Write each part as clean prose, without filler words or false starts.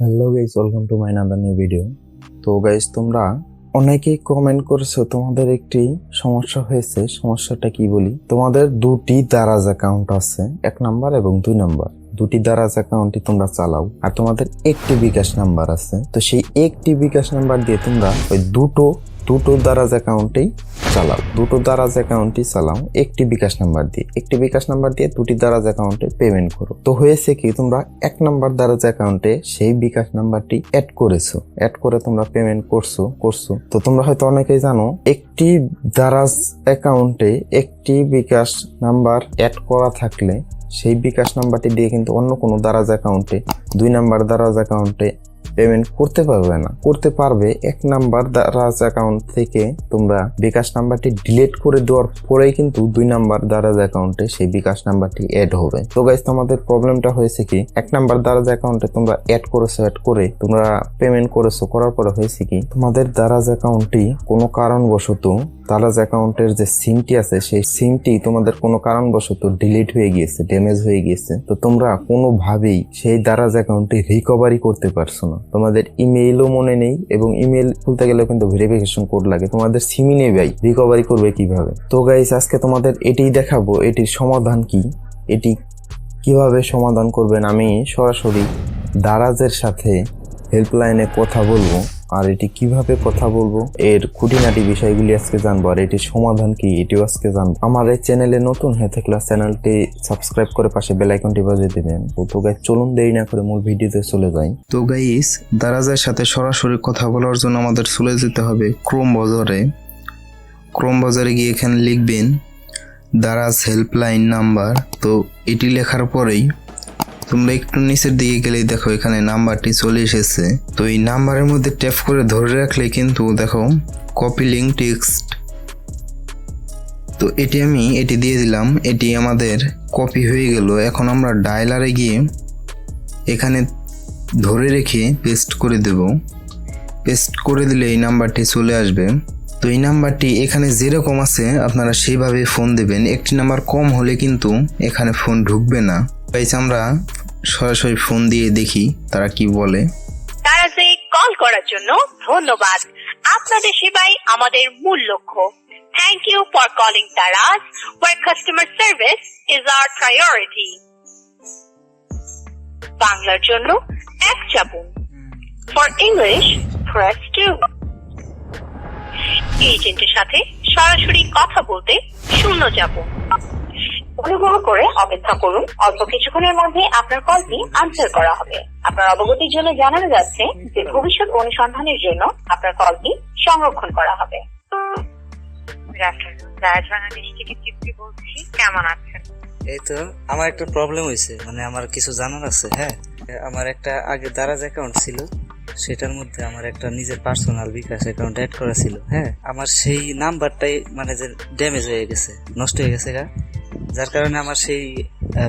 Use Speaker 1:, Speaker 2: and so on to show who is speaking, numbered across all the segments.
Speaker 1: Hello guys, welcome to my another new video. তো guys, তোমরা অনেকেই কমেন্ট করেছো তোমাদের একটি সমস্যা হয়েছে। সমস্যাটা কি বলি, তোমাদের দুটি দারাজ অ্যাকাউন্ট আছে, 1 নাম্বার এবং 2 নাম্বার। দুটি দারাজ অ্যাকাউন্টই তোমরা চালাও, আর তোমাদের একটি বিকাশ নাম্বার আছে। তো সেই একটি বিকাশ নাম্বার দিয়ে তোমরা ওই দুটো দারাজ অ্যাকাউন্টেই চালাও, একটি বিকাশ নাম্বার দিয়ে দুটি দারাজ অ্যাকাউন্টে পেমেন্ট করো। তো হয়েছে কি, তোমরা 1 নাম্বার দারাজ অ্যাকাউন্টে সেই বিকাশ নাম্বারটি অ্যাড করে তোমরা পেমেন্ট করছো। তো তোমরা হয়তো অনেকেই জানো, একটি দারাজ অ্যাকাউন্টে একটি বিকাশ নাম্বার অ্যাড করা থাকলে সেই বিকাশ নাম্বারটি দিয়ে কিন্তু অন্য কোনো দারাজ অ্যাকাউন্টে 2 নাম্বার দারাজ অ্যাকাউন্টে পেমেন্ট করতে পারবে। 1 নাম্বার দারাজ অ্যাকাউন্ট থেকে তোমরা বিকাশ নাম্বারটি ডিলিট করে দেওয়ার পরেই কিন্তু 2 নাম্বার দারাজ অ্যাকাউন্টে সেই বিকাশ নাম্বারটি অ্যাড হবে। তো গাইস, তোমাদের প্রবলেমটা হয়েছে কি, 1 নাম্বার দারাজ অ্যাকাউন্টে তোমরা অ্যাড করে তোমরা পেমেন্ট করার পরে হয়েছে কি, তোমাদের দারাজ অ্যাকাউন্টটি কোনো কারণবশত দারাজ অ্যাকাউন্টের যে সিমটি আছে সেই সিমটি তোমাদের কোনো কারণবশত ডিলিট হয়ে গিয়েছে, ড্যামেজ হয়ে গিয়েছে। তো তোমরা কোনোভাবেই সেই দারাজ অ্যাকাউন্টটি রিকভারি করতে পারছো না। তোমাদের ইমেইলও মনে নেই, এবং ইমেইল খুলতে গেলেও কিন্তু ভেরিফিকেশন কোড লাগে। তোমাদের সিমই নেই ভাই, রিকভারি করবে কিভাবে? তো গাইস, আজকে তোমাদের এটাই দেখাবো, এটির সমাধান কি, এটি কিভাবে সমাধান করবেন। আমি সরাসরি দারাজের সাথে হেল্পলাইনে কথা বলবো, আর এটি কিভাবে কথা বলবো, এর খুঁটিনাটি বিষয়গুলি আজকে জানবো, আর এটির সমাধান কি এটিও আজকে জানবো। আমার এই চ্যানেলে নতুন হয়ে থাকলে চ্যানেলটি সাবস্ক্রাইব করে পাশে বেল আইকনটি বাজিয়ে দিবেন। তো গাইস, চলুন দেরি না করে মূল ভিডিওতে চলে যাই। তো গাইস, দারাজের সাথে সরাসরি কথা বলার জন্য আমাদের চলে যেতে হবে ক্রোম বাজারে গিয়ে এখানে লিখবেন দারাজ হেল্পলাইন নাম্বার। তো এটি লেখার পরেই তোমরা একটু নিচের দিকে গেলেই দেখো এখানে নাম্বারটি চলে এসেছে। তো এই নাম্বারের মধ্যে ট্যাপ করে ধরে রাখলে কিন্তু দেখো কপি লিঙ্ক টেক্সট। তো এটি দিয়ে দিলাম, এটি আমাদের কপি হয়ে গেল। এখন আমরা ডায়ালারে গিয়ে এখানে ধরে রেখে পেস্ট করে দেব। পেস্ট করে দিলে এই নাম্বারটি চলে আসবে। তো এই নাম্বারটি এখানে যেরকম আছে আপনারা সেইভাবে ফোন দেবেন। একটি নাম্বার কম হলে কিন্তু এখানে ফোন ঢুকবে না। গাইস, আমরা সরাসরি ফোন দিয়ে দেখি তারা কি বলে।
Speaker 2: দারাজে কল করার জন্য ধন্যবাদ। আপনাদের সেবাই আমাদের মূল লক্ষ্য। Thank you for calling Daraz, where customer service is our priority. বাংলার জন্য 1 চাপুন। For English, press 2. এজেন্টের সাথে সরাসরি কথা বলতে 0 চাপুন। অনুগ্রহ করে অপেক্ষা করুন, অল্প কিছুক্ষণের মধ্যে আপনার কলটি আনসার করা হবে। আপনার অবগতির জন্য জানানো যাচ্ছে যে ভবিষ্যৎ অনুসন্ধানের জন্য আপনার কলটি সংরক্ষণ করা হবে। কেমন আছেন?
Speaker 3: এই তো আমার একটা প্রবলেম হয়েছে, মানে আমার কিছু জানার আছে। হ্যাঁ, আমার একটা আগে দারাজ অ্যাকাউন্ট ছিল, সেটার মধ্যে আমার একটা নিজের পার্সোনাল বিকাশ অ্যাকাউন্ট অ্যাড করা ছিল। হ্যাঁ, আমার সেই নাম্বারটাই মানে যে ড্যামেজ হয়ে গেছে, নষ্ট হয়ে গেছে, যার কারণে আমার সেই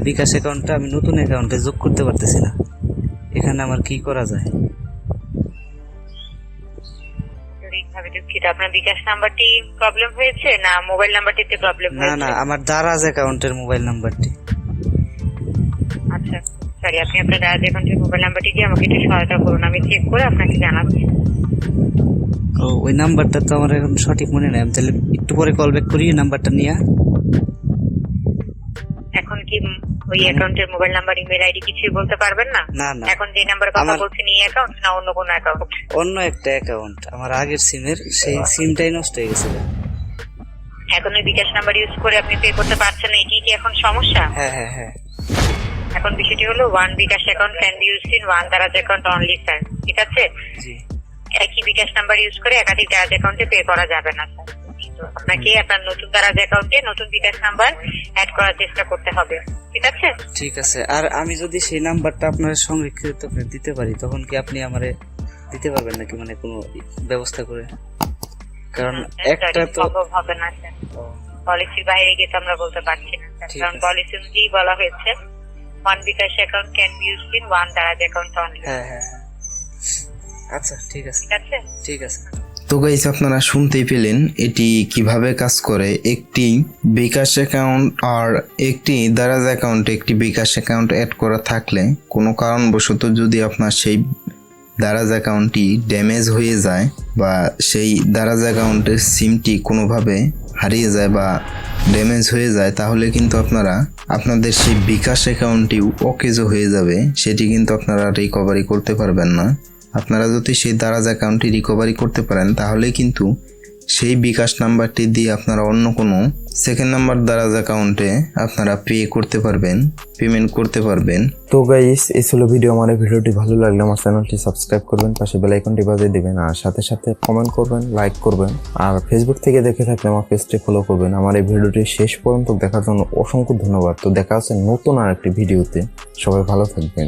Speaker 3: বিকাশ অ্যাকাউন্টটা আমি নতুন অ্যাকাউন্টে যোগ করতে পারতেছি না। এখানে আমার কি করা যায়?
Speaker 2: আপনার বিকাশ নাম্বারটি প্রবলেম হয়েছে না মোবাইল নাম্বারটিতে প্রবলেম হয়েছে?
Speaker 3: না, আমার দারাজ অ্যাকাউন্টের মোবাইল নাম্বারটি।
Speaker 2: আচ্ছা, সরি, আপনি আপনার দারাজ অ্যাকাউন্টের মোবাইল নাম্বারটি দিয়ে আমাকে একটু সহায়তা করুন, আমি চেক করে আপনাকে জানাচ্ছি।
Speaker 3: ওই নাম্বারটা তো আমার এখন সঠিক মনে নেই, আমি তাহলে একটু পরে কল ব্যাক করি নাম্বারটা নিয়ে।
Speaker 2: এখন কি ওই অ্যাকাউন্টের মোবাইল নাম্বার, ইমেল আইডি কিছুই বলতে পারবেন না?
Speaker 3: না,
Speaker 2: এখন যে নাম্বারে কথা বলছেন এই অ্যাকাউন্ট না অন্য কোনো অ্যাকাউন্ট?
Speaker 3: অন্য একটা অ্যাকাউন্ট, আমার আগের সিমের, সেই সিমটাই নষ্ট হয়ে গেছে।
Speaker 2: এখন ওই বিকাশ নাম্বার ইউজ করে আপনি পে করতে পারছেন না, এটি কি এখন সমস্যা?
Speaker 3: হ্যাঁ।
Speaker 2: এখন বিষয়টি হলো, 1 bKash account can be used in 1 Daraz account only, sir. ঠিক আছে?
Speaker 3: জি।
Speaker 2: একই বিকাশ নাম্বার ইউজ করে একাধিক দারাজ অ্যাকাউন্টে পে করা যাবে না, স্যার। আপনাকে আপনার নতুন দারাজ অ্যাকাউন্টে নতুন বিকাশ নাম্বার অ্যাড করার চেষ্টা করতে হবে। ঠিক আছে?
Speaker 3: ঠিক আছে। আর আমি যদি সেই নাম্বারটা আপনার সংরক্ষিত করে দিতে পারি, তখন কি আপনি আমারে দিতে পারবেন নাকি, মানে কোনো ব্যবস্থা করে? কারণ একটা তো
Speaker 2: হবে না, স্যার। পলিসির বাইরে গিয়ে তো আমরা বলতে পারছি না, স্যার, কারণ পলিসি অনুযায়ী বলা হয়েছে 1 bKash account can be used in 1 Daraz account only.
Speaker 3: হ্যাঁ। আচ্ছা, ঠিক আছে।
Speaker 1: তো গাইস, আপনারা শুনতেই পেলেন এটি কিভাবে কাজ করে। একটি বিকাশ অ্যাকাউন্ট আর একটি দারাজ অ্যাকাউন্টে একটি বিকাশ অ্যাকাউন্ট অ্যাড করা থাকলে কোনো কারণবশত যদি আপনার সেই দারাজ অ্যাকাউন্টটি ড্যামেজ হয়ে যায় বা সেই দারাজ অ্যাকাউন্টের সিমটি কোনোভাবে হারিয়ে যায় বা ড্যামেজ হয়ে যায়, তাহলে কিন্তু আপনাদের সেই বিকাশ অ্যাকাউন্টটি অকেজো হয়ে যাবে, সেটি কিন্তু আপনারা রিকভারি করতে পারবেন না। আপনারা যদি সেই দারাজ অ্যাকাউন্টটি রিকভারি করতে পারেন তাহলে কিন্তু সেই বিকাশ নাম্বারটি দিয়ে আপনারা অন্য কোনো সেকেন্ড নাম্বার দারাজ অ্যাকাউন্টে আপনারা পেমেন্ট করতে পারবেন। তো গাইস, এই ছিল ভিডিও। আমার এই ভিডিওটি ভালো লাগলে আমার চ্যানেলটি সাবস্ক্রাইব করবেন, পাশে বেল আইকনটি বাজিয়ে দিবেন, আর সাথে সাথে কমেন্ট করবেন, লাইক করবেন, আর ফেসবুক থেকে দেখে থাকলে আমার পেজটি ফলো করবেন। আমার এই ভিডিওটি শেষ পর্যন্ত দেখার জন্য অসংখ্য ধন্যবাদ। তো দেখা হচ্ছে নতুন আর একটি ভিডিওতে। সবাই ভালো থাকবেন।